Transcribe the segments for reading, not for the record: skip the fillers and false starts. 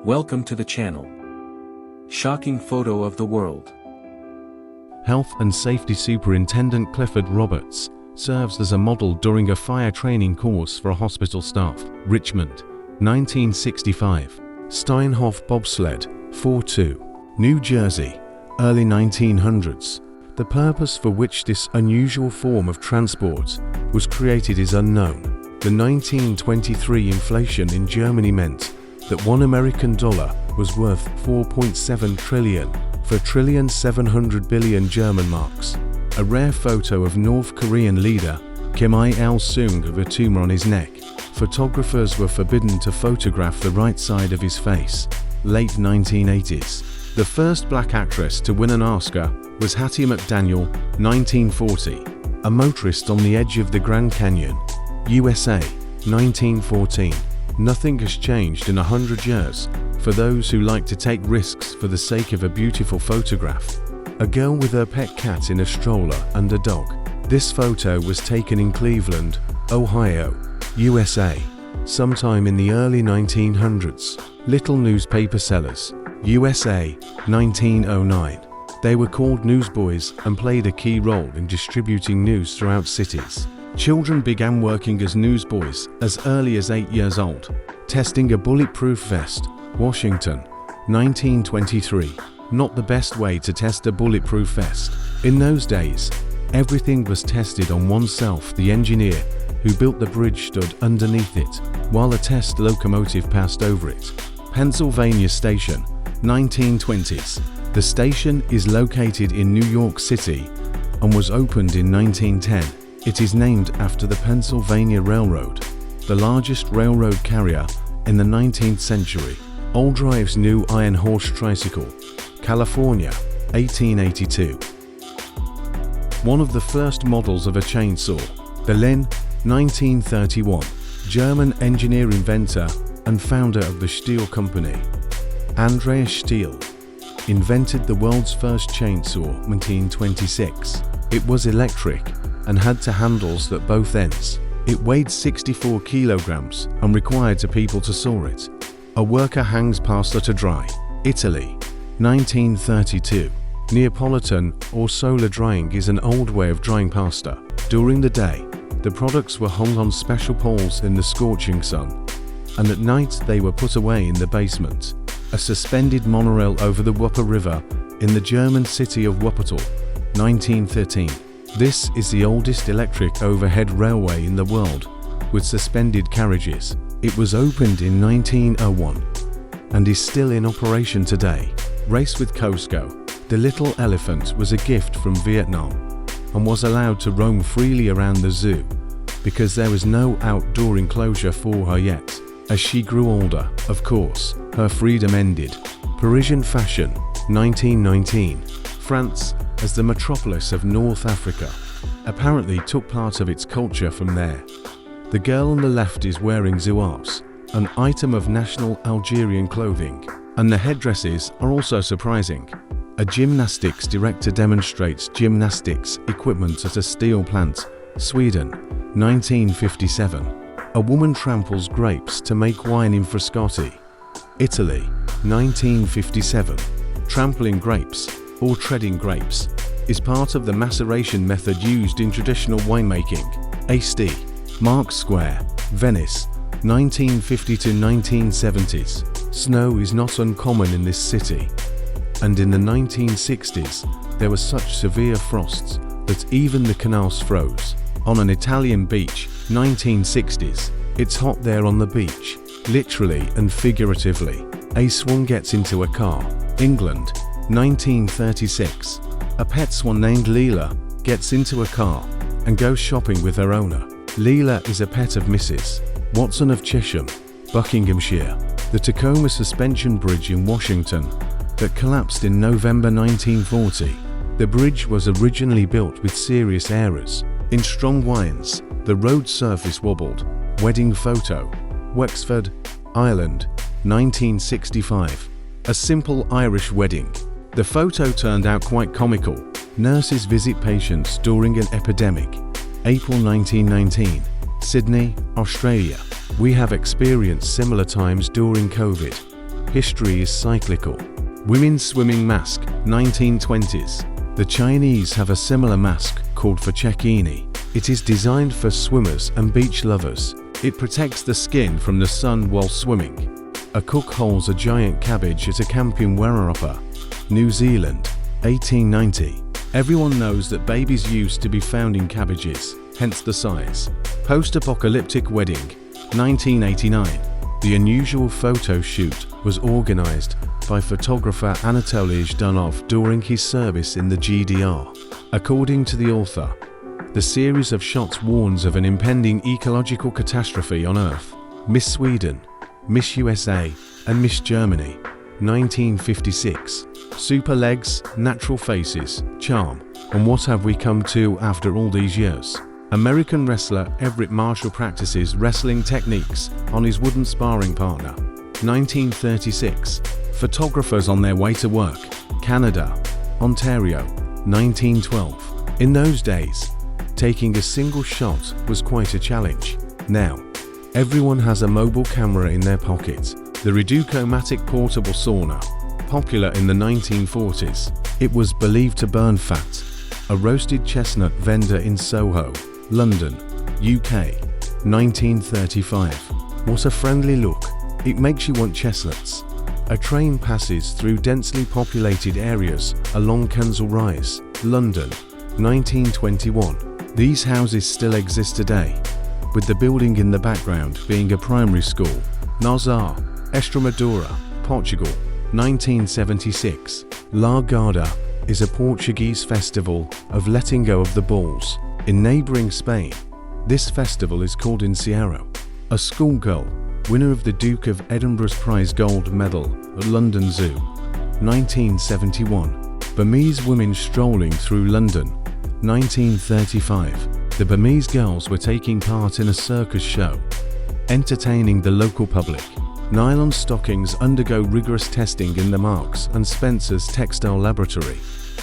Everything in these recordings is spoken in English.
Welcome to the channel. Shocking photo of the world. Health and Safety Superintendent Clifford Roberts serves as a model during a fire training course for hospital staff. Richmond, 1965. Steinhoff bobsled, 4-2. New Jersey, early 1900s. The purpose for which this unusual form of transport was created is unknown. The 1923 inflation in Germany meant that $1 American was worth 4.7 trillion for $1.7 trillion German marks. A rare photo of North Korean leader Kim Il-sung with a tumor on his neck. Photographers were forbidden to photograph the right side of his face. Late 1980s. The first black actress to win an Oscar was Hattie McDaniel, 1940. A motorist on the edge of the Grand Canyon, USA, 1914. Nothing has changed in 100 years for those who like to take risks for the sake of a beautiful photograph. A girl with her pet cat in a stroller and a dog. This photo was taken in Cleveland, Ohio, USA, sometime in the early 1900s. Little newspaper sellers, USA, 1909. They were called newsboys and played a key role in distributing news throughout cities. Children began working as newsboys as early as 8 years old. Testing a bulletproof vest, Washington, 1923. Not the best way to test a bulletproof vest. In those days, everything was tested on oneself. The engineer who built the bridge stood underneath it, while a test locomotive passed over it. Pennsylvania Station, 1920s. The station is located in New York City and was opened in 1910. It is named after the Pennsylvania Railroad, the largest railroad carrier in the 19th century. Oldrive's new iron horse tricycle, California, 1882. One of the first models of a chainsaw, Berlin, 1931. German engineer, inventor, and founder of the Stihl Company, Andreas Stihl, invented the world's first chainsaw in 1926. It was electric and had two handles at both ends. It weighed 64 kilograms and required two people to saw it. A worker hangs pasta to dry. Italy, 1932. Neapolitan or solar drying is an old way of drying pasta. During the day, the products were hung on special poles in the scorching sun, and at night they were put away in the basement. A suspended monorail over the Wupper River in the German city of Wuppertal, 1913. This is the oldest electric overhead railway in the world, with suspended carriages. It was opened in 1901 and is still in operation today. Race with Costco. The little elephant was a gift from Vietnam and was allowed to roam freely around the zoo because there was no outdoor enclosure for her yet. As she grew older, of course, her freedom ended. Parisian fashion, 1919. France, as the metropolis of North Africa, apparently took part of its culture from there. The girl on the left is wearing zouaves, an item of national Algerian clothing, and the headdresses are also surprising. A gymnastics director demonstrates gymnastics equipment at a steel plant, Sweden, 1957. A woman tramples grapes to make wine in Frascati, Italy, 1957. Trampling grapes, or treading grapes, is part of the maceration method used in traditional winemaking. A.St. Mark's Square, Venice, 1950 to 1970s. Snow is not uncommon in this city, and in the 1960s there were such severe frosts that even the canals froze. On an Italian beach, 1960s. It's hot there on the beach, literally and figuratively. A swan gets into a car. England, 1936. A pet swan named Leela gets into a car and goes shopping with her owner. Leela is a pet of Mrs. Watson of Chesham, Buckinghamshire. The Tacoma Suspension Bridge in Washington that collapsed in November 1940. The bridge was originally built with serious errors. In strong winds, the road surface wobbled. Wedding photo, Wexford, Ireland, 1965. A simple Irish wedding. The photo turned out quite comical. Nurses visit patients during an epidemic. April 1919. Sydney, Australia. We have experienced similar times during COVID. History is cyclical. Women's swimming mask, 1920s. The Chinese have a similar mask called fachekini. It is designed for swimmers and beach lovers. It protects the skin from the sun while swimming. A cook holds a giant cabbage at a camping Werrapa, New Zealand, 1890. Everyone knows that babies used to be found in cabbages, hence the size. Post-apocalyptic wedding, 1989. The unusual photo shoot was organized by photographer Anatoly Zhdanov during his service in the GDR. According to the author, the series of shots warns of an impending ecological catastrophe on Earth. Miss Sweden, Miss USA, and Miss Germany, 1956. Super legs, natural faces, charm, and what have we come to after all these years? American wrestler Everett Marshall practices wrestling techniques on his wooden sparring partner, 1936. Photographers on their way to work, Canada, Ontario, 1912. In those days, taking a single shot was quite a challenge. Now, everyone has a mobile camera in their pocket. The Reduco-matic portable sauna, popular in the 1940s. It was believed to burn fat. A roasted chestnut vendor in Soho, London, UK, 1935. What a friendly look. It makes you want chestnuts. A train passes through densely populated areas along Kensal Rise, London, 1921. These houses still exist today, with the building in the background being a primary school. Nazar, Extremadura, Portugal, 1976. La Garda is a Portuguese festival of letting go of the balls. In neighbouring Spain, this festival is called Encierro. A schoolgirl, winner of the Duke of Edinburgh's Prize Gold Medal at London Zoo, 1971. Burmese women strolling through London, 1935. The Burmese girls were taking part in a circus show, entertaining the local public. Nylon stockings undergo rigorous testing in the Marks and Spencer's Textile Laboratory,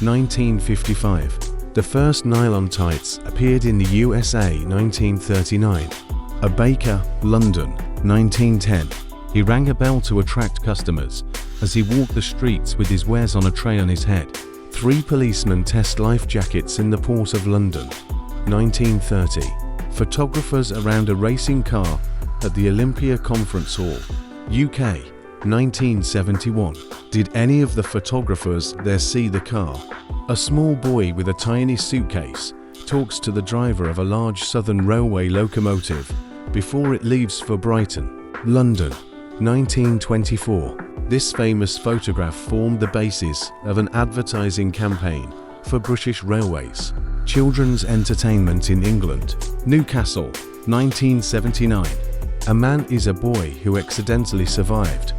1955. The first nylon tights appeared in the USA, 1939. A baker, London, 1910. He rang a bell to attract customers as he walked the streets with his wares on a tray on his head. 3 policemen test life jackets in the Port of London, 1930. Photographers around a racing car at the Olympia Conference Hall, UK, 1971. Did any of the photographers there see the car? A small boy with a tiny suitcase talks to the driver of a large Southern Railway locomotive before it leaves for Brighton, London, 1924. This famous photograph formed the basis of an advertising campaign for British Railways. Children's entertainment in England, Newcastle, 1979. A man is a boy who accidentally survived,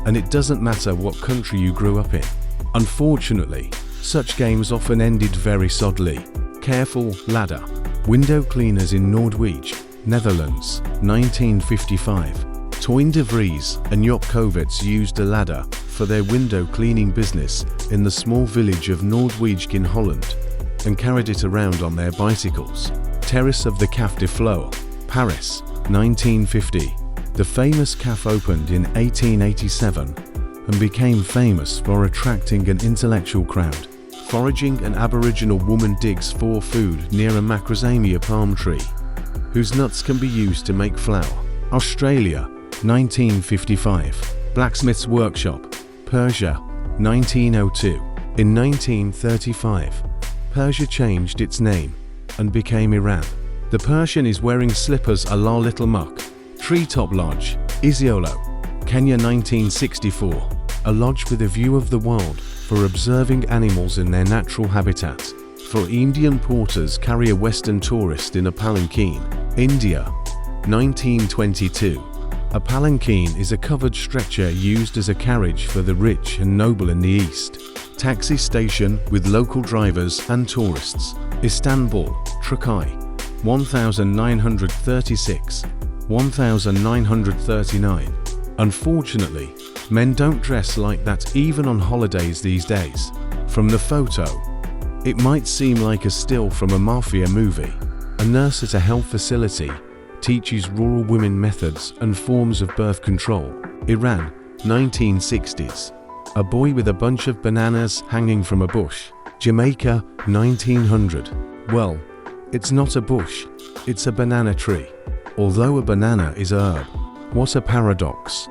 and it doesn't matter what country you grew up in. Unfortunately, such games often ended very soddily. Careful ladder. Window cleaners in Noordwijk, Netherlands, 1955. Toyn de Vries and Job Kovets used a ladder for their window cleaning business in the small village of Noordwijk in Holland and carried it around on their bicycles. Terrace of the Café de Flore, Paris, 1950. The famous cafe opened in 1887 and became famous for attracting an intellectual crowd. Foraging, an Aboriginal woman digs for food near a macrozamia palm tree, whose nuts can be used to make flour. Australia, 1955. Blacksmith's workshop, Persia, 1902. In 1935, Persia changed its name and became Iran. The Persian is wearing slippers a la Little Muck. Treetop Lodge, Isiolo, Kenya, 1964. A lodge with a view of the world for observing animals in their natural habitat. For Indian porters carry a Western tourist in a palanquin. India, 1922. A palanquin is a covered stretcher used as a carriage for the rich and noble in the East. Taxi station with local drivers and tourists. Istanbul, Trakai, 1936, 1939. Unfortunately, men don't dress like that even on holidays these days. From the photo, it might seem like a still from a mafia movie. A nurse at a health facility teaches rural women methods and forms of birth control. Iran, 1960s. A boy with a bunch of bananas hanging from a bush. Jamaica, 1900. Well, it's not a bush, it's a banana tree. Although a banana is a herb. What a paradox.